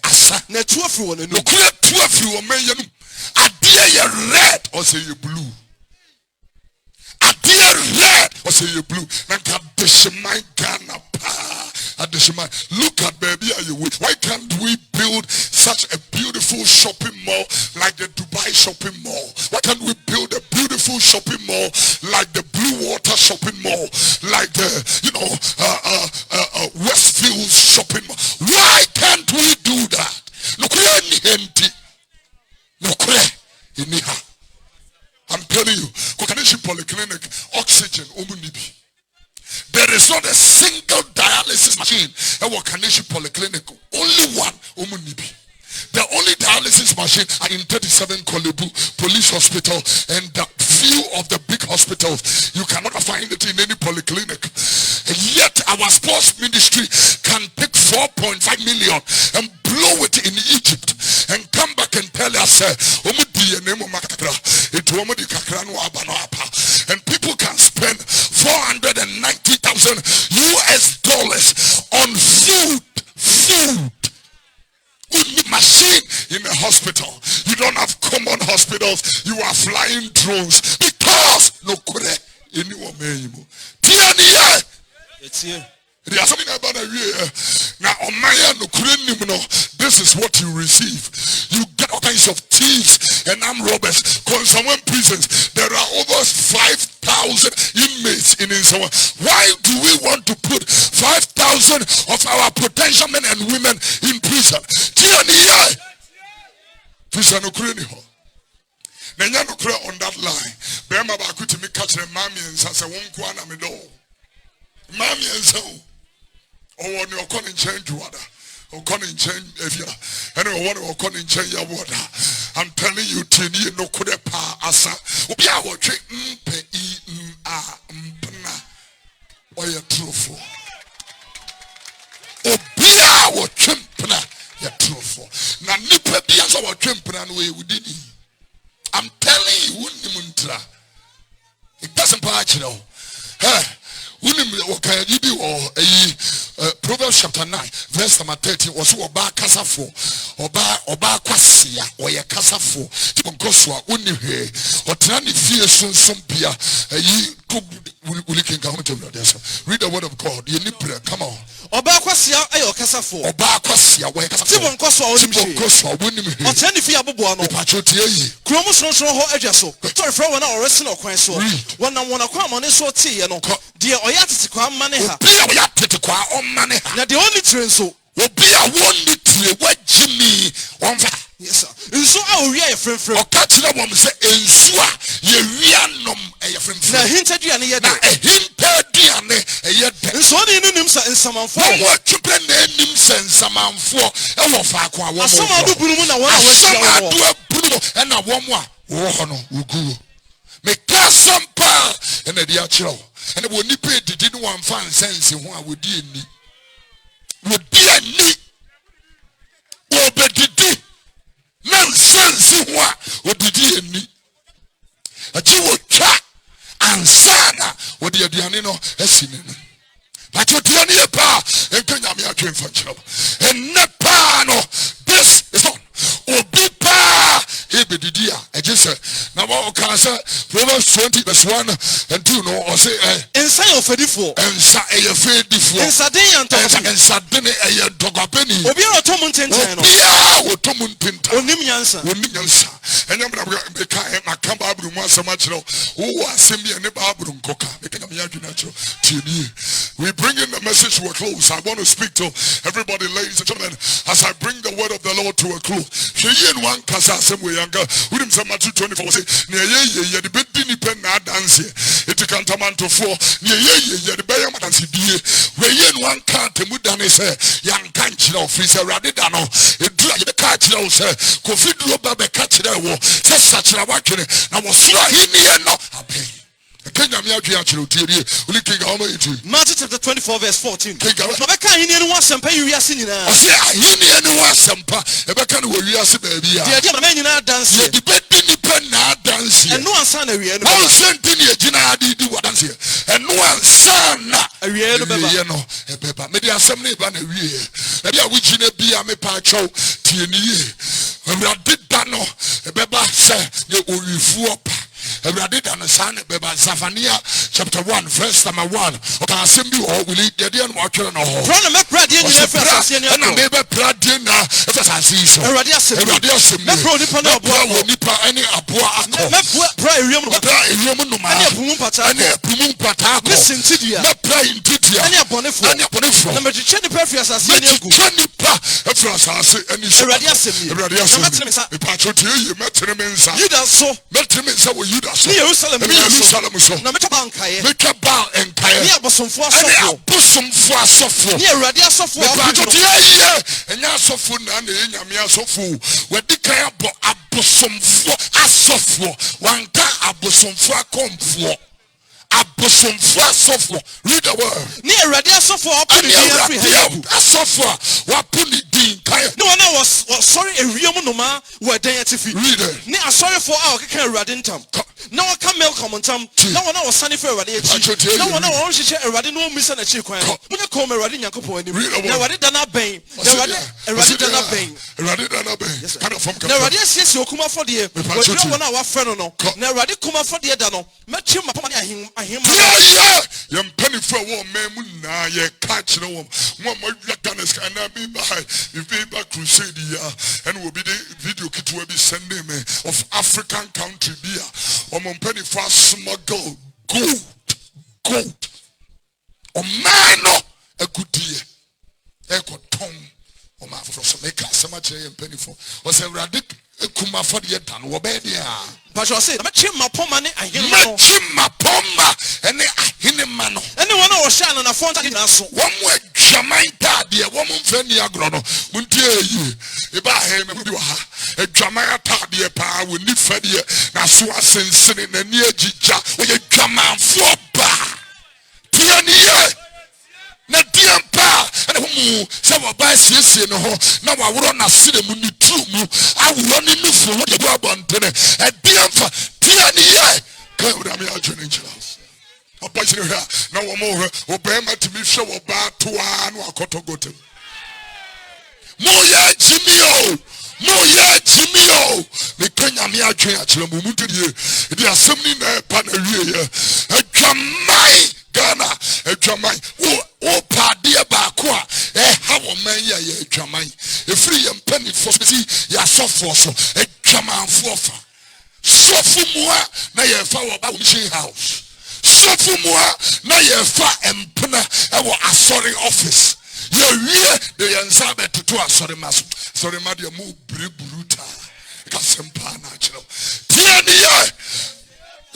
[SPEAKER 2] asa
[SPEAKER 3] na
[SPEAKER 2] tu afiri won
[SPEAKER 3] no kura tu afiri won man yanum ade ye red or say you blue dear red or say you blue nanka my Ghana look at baby are you why can't we build such a beautiful shopping mall like the Dubai shopping mall? Why can't we build a beautiful shopping mall like the Blue Water shopping mall, like the Westfield shopping mall? Why can't we do that? I'm telling you, Kokaniship Polyclinic, oxygen, omunibi. There is not a single dialysis machine at Kokaniship Polyclinic. Only one, omunibi. The only dialysis machine are in 37 Kolebu Police Hospital and the few of the big hospitals. You cannot find it in any polyclinic. And yet our sports ministry can take 4.5 million and blow it in Egypt and come back and tell us and people can spend $490,000 US on food. Machine in a hospital. You don't have common hospitals. You are flying drones because no kure anyone. It's here. There are something about a year. Now, on my end, this is what you receive. You get all kinds of thieves and armed robbers. Consummate prisons. There are over 5,000 inmates in Nsawa. Why do we want to put 5,000 of our potential men and women in prison? Prison on that line. Bema ba kuti mi catch the mami and say won kwa na me do. Mami and so. Oh, on your calling change water. Or calling change if you and or calling change your water. I'm telling you, Tini no could pa asa. Ubia wo tre pe mpna. Or your truthful. Ubia wo chimpna your truthful. Na nipa bia so wo chimpna no we within. I'm telling you, Unimuntra. It doesn't patch, you know. Proverbs chapter 9, verse number 13. Also, Oba Kasafo, Oba Kwasia, or ya Kasafo, Tiponkoswa, Unihe, or Trani Fierce Sumpia, read the word of God. You need prayer. Come on.
[SPEAKER 2] Oba Kwasia, Ayo Kasafo,
[SPEAKER 3] Oba Kwasia, where Tiponkoswa, Unihe, or Trani Fiabuano, Pachotia,
[SPEAKER 2] Chromosomes ho Ejaso, sorry for one hour wrestling or Quenso, one on one of Quam on this or tea, and dear Oyat Qua Maneha,
[SPEAKER 3] Oyat on Maneha.
[SPEAKER 2] Now the only train so
[SPEAKER 3] will be a one to what Jimmy on that.
[SPEAKER 2] Yes, sir. And so I will be a friend from
[SPEAKER 3] catch the woman say, and swa, ye reanum a friend.
[SPEAKER 2] Now hinted you and yet a
[SPEAKER 3] hinted a yet.
[SPEAKER 2] And so the names and some of
[SPEAKER 3] what children names and some for a fakwa.
[SPEAKER 2] Some of the Bruno
[SPEAKER 3] and a woman. Oh, no, Ugu. Make class some power and a dear child. And it would nip it, didn't want fun sense in what would be a need. Would be a need. Or better. Nonsense in what would be a need. A child chat and sana would be a dianino as in. But your Diania pa and Kenyamia came for trouble. And Nepano, this is on. Or be pa, he be the dear. I just said, now what can I say? Proverbs 20 verse 1 and 2 no, or say,
[SPEAKER 2] inside of 34
[SPEAKER 3] and sa a fade before,
[SPEAKER 2] and Sardinian
[SPEAKER 3] and Sardine a dogapeni,
[SPEAKER 2] Obiara Tomuntin,
[SPEAKER 3] Obiara
[SPEAKER 2] Onimiansa,
[SPEAKER 3] and I'm going to make my Cambabrum once so much. Oh, I send me a Nebabrum coca, making a natural TV. We bring in the message to a close. I want to speak to everybody, ladies and gentlemen, as I bring the word of the Lord to a close. She in one casa, some way younger, with him some 224 say, near ye, the bed didn't pen now dance here. It can't amount to 4, near ye, the Bayam dance here. Where ye in one car, the Mudane say, young country of Freezer Radidano, it drag the catch, sir, Kofi Droba, the catch there, such a wakin, and was Swahili and not happy.
[SPEAKER 2] Matthew chapter 24 verse 14. Rebecca in one sampa you are singing. I say I in one sampa. Rebecca we are see baby. The man in dance. The baby pen na dance. And no one son we are. All sent in the jina di what dance. And no one son na. We are no beba. Me dey assembly ba na we. Na dia we jina bia me pa chow tie ni. We did that no. Beba say ye owifu opa. Zephaniah chapter 1 verse number 1. Okay, assembly or will eat the end watch on all. From the Pradian and a neighbor Pradian if I see so. Radius, Nipa, any Abua, listen to you, not playing Titia, any Bonifu, any Bonifu, number to Chenny Perfias as Chennipa, and it's Radius, you met him inside. You don't so, met him inside with you. Jerusalem, so. No matter Bankai, make a bow and Kaya, Bosom for Sofu, near Radia Sofu, and Yasofu, and Yamia Sofu, where the Kaya Abosom for Asofu, one car Abosom for Comfort. Abosom for Sofu, read the word. Near Radia Sofu, Sofu, what put it in Kaya. No one was sorry, a real Noma were there to read it. Near sorry for our Radintam. na waka milk omontam na wona wo sane fa Awurade achi na wona wo hyehyɛ Awurade no misa na chi kwan munya kom Awurade Nyankopɔn anim na Awurade dana bɛn na Awurade dana bɛn na Awurade asiesie okuma fɔde wɔdua wona wafrɛ no no na Awurade kuma fɔde da no mɛkyi mapama ne ahemma
[SPEAKER 3] yɛ mpanifo wɔ man mu na yɛ ka kyerɛ wɔn mo ma wia Ghana's and I be by crusade ya and will be the video kit will be sending me of African country beer or mpanifo smuggle gold o man no a good dear e ko tom o ma for so make asema kyerɛ mpanifo o sɛ Awurade kuma fɔde dan wo bɛ dia
[SPEAKER 2] Pastor say mɛkyi mapoma ne ahemma no
[SPEAKER 3] mɛkyi mapoma ene ahemma no
[SPEAKER 2] ene wɔn a wɔhyɛ na fonta na so
[SPEAKER 3] wɔn mo adwaman tadeɛ wɔn mo mfɛ ni agorɔ no muntie yi eba he me bi wɔ ha adwaman tadeɛ paa wɔ ni fɛdeɛ na so asensene na ni agigya wɔyɛ dwamanfoɔ ba tie ni ye na die pa ene ho mu sɛ wɔ ba siesie no ho na wɔworɔ na sere mu ni tru mu aworɔ ni nufu wo de abɔntene ɛdeɛ mfa tie ni ye ka wura me adwene nkyira Opasine here na wo mo obema timi hwe wo ba toa no akotogotem mo ya jimio me kenya me adwen akere mo mudie di asem ni na pa na wie ye adwamai Ghana adwamai wo pade ba ko a ha wo man ya ye adwamai efiri ye mpani fo si ya sofo so adwamanfo fa sofu mu a na ye fa wo ba mission house sofu mua na ye fa empna ewo asori office ye wie de yensa betutu asori maso sorry ma de mu briburuta ka sempa na akiro tie ni ye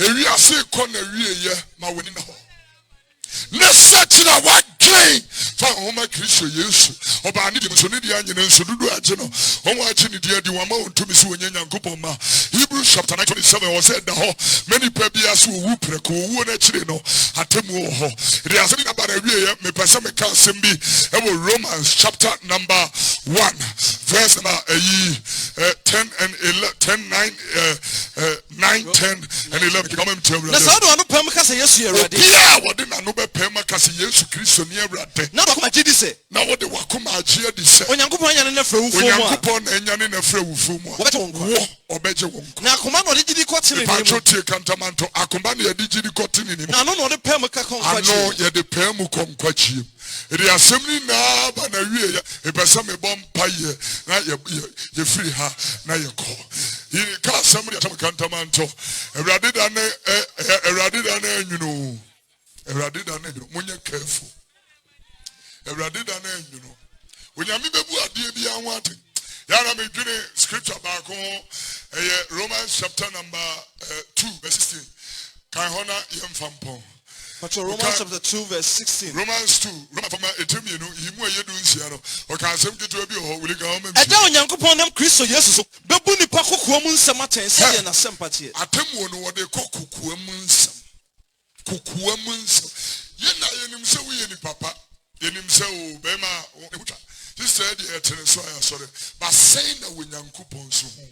[SPEAKER 3] ewi ase ko na wie ye ma woni na ho ne sachira wa gain fa homa Kristo Yesu oba ni de so ne de anyene nso dudu agye no homo agye ne de adi wama ontumi se wonya Nyankopɔn ma Hebrews chapter 9:27 was said the ho many pebias wu preko wu na chire no atemu ho de asemi na bara wie ye me pese me ka asem bi e wo Romans chapter number 1 verse number 10 and 11 9 10 and 11 come and tell me
[SPEAKER 2] na so do anu pam ka se Yesu Awurade
[SPEAKER 3] yeah what na no be pam ka se Yesu Kristo ni Awurade
[SPEAKER 2] na bakoma gidi se
[SPEAKER 3] na wo de wakoma agye di se
[SPEAKER 2] Onyankopɔn anya ne na frɛ wo fo mu
[SPEAKER 3] Onyankopɔn na anya ne na frɛ wo fo mu
[SPEAKER 2] wo bɛte won
[SPEAKER 3] wo obeje won
[SPEAKER 2] na akoma no de gidi kɔtene ni
[SPEAKER 3] patriotic kantamanto akoma na de gidi kɔtene ni
[SPEAKER 2] na no no de pam ka konkwachi
[SPEAKER 3] ano ye de pam konkwachi ede asem ni na ba na wie ya epesa me bom paye na ye free ha na ye ko yi ka asem ya tam kantamanto Awurade da na anyuno Awurade da na anyuno munye careful Awurade da na anyuno onyame bebu ade bia ho ate yara me dwene scripture back on Romans chapter number 2 verse 16 kan hona yemfampon
[SPEAKER 2] Romans chapter 2 verse 16
[SPEAKER 3] Romans 2 Romans from etemi no yimu ayedu nsia no o kan asem ketewa bi ho wuli kan o ma
[SPEAKER 2] eda Onyankopɔn nam Kristo Yesu so bebu nipa kokoa mu nsɛm aten sɛ ye na sɛmpatie
[SPEAKER 3] atemu no wode kokoa mu nsɛm yena yenim sɛ wo yeni papa yenim sɛ o be ma he said the so I sorry but saying that Onyankopɔn so ho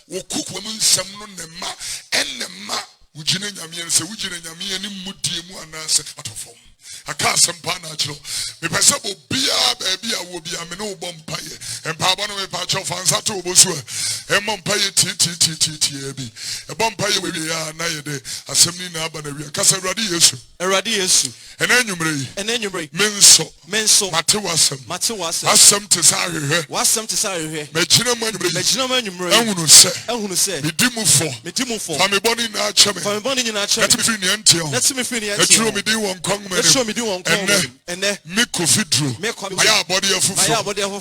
[SPEAKER 3] wo kokoa mu nsɛm no ne ma enema ujine nyame se ujine nyame ni mudie mu anase atofom aka sempa na achiro me pese obia ba bia wo bia me no bo mpaye empa bo no me pa cho fansa to obosu e mo mpaye ti e bi e bo mpaye we ya na ye de asem ni na aba na wi aka se Awurade Yesu ene anwumre menso mate wasem asem te sa hwehwe megyina mu anwumre ehunu se medi mu fo fa me boni na acheme let me feel the etro me di won kong ene me kofidro aya abode afufu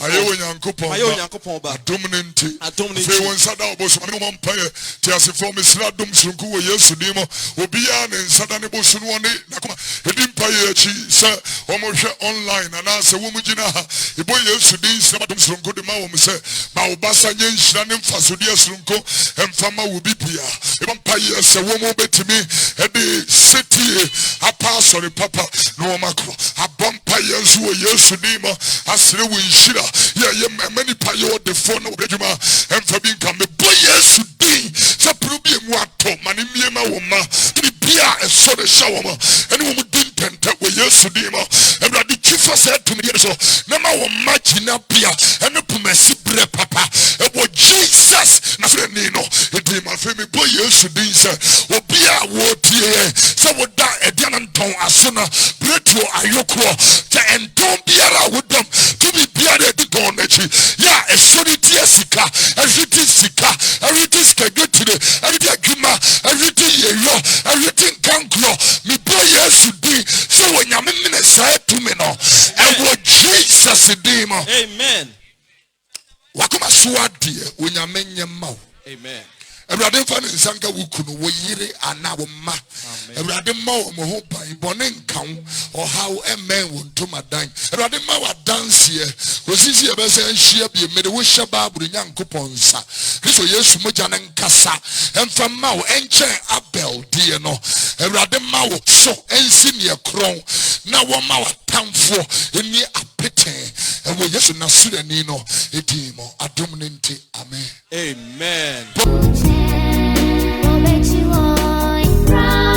[SPEAKER 3] aye Onyankopɔn ba adom ne nti fe won sada obosu me mo mpaye ti asefo me sira dom sunku wo Yesu di mo obia ne nsada ne bosu no ne nakoma edi mpaye achi se o mo hwe online ana se wo mu gina ha ebo Yesu di nsira dom sunku de ma wo me se ma obasa nye nsira ne mfaso di asunku emfama wo bibia ebo mpaye se wo mo betimi edi city apa sorry papa no makro abompa Yesu wo Yesu di mo asire wo nshira ye many payo the phone no bedwuma emfa bi nka me bo Yesu di se probi mu ato mane mie ma wo ma bibia eso de sha wo ma ene wo din tenta wo Yesu di ma Awurade twifa sa tumi de so na ma wo ma gina bia ene pomasi bre papa e wo Jesus na fre ni no e di ma fe me bo Yesu din se obi a wo tie se wo da e dia na nton aso na bretuo ayoko te enton biara wo dom to be biara di don na chi ya e so di tie sika everything sika everything schedule everything aguma everything yeyo everything kankro me bo Yesu din so wo nyame me say to me no e wo Jesus din mo
[SPEAKER 2] amen
[SPEAKER 3] wakoma so adie wo nyame nyema
[SPEAKER 2] amen
[SPEAKER 3] Awurade fa ne nsanka wukunu wo yire ana wo ma Awurade ma wo mo ho ban bone nkan o how emen wo ntomadan Awurade ma wa dance ye osisi e be se nhia bi me de wo hye baaburu nyankopon sa Kristo Yesu moja ne nkasa emfa ma wo enchen Abel die no Awurade ma wo so ensi ne kron na wo ma wa tamfo eni apeten e wo Yesu nasurani no edimo adom ne nti amen
[SPEAKER 2] amen.
[SPEAKER 4] What makes you want cry?